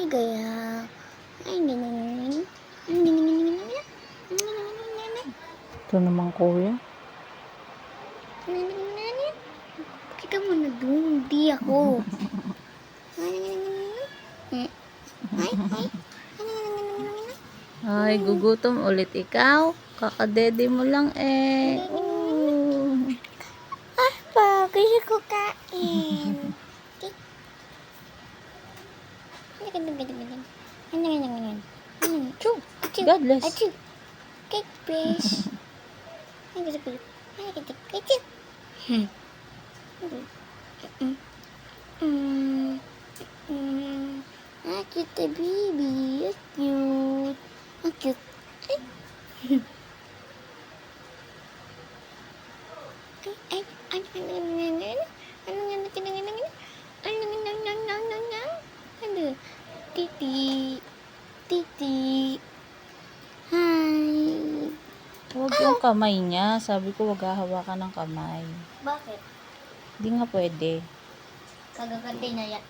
gaya. Ay, ganyan. Ito naman kuya. Kita mo na doon, di ako. Ay, gugutom ulit ikaw. Kakadede mo lang eh. Pa, gusto ko kain. God bless. Achoo. Cake, please. Ay, gusto ko. Ay, gusto ko. Achoo. Ah, cute the baby. That's cute. Ah, cute. Ay, ay, ano, titi, titi. Hi. Huwag yung kamay niya. Sabi ko huwag hahawakan ng kamay. Bakit? Hindi nga pwede. Kagaganda na yan.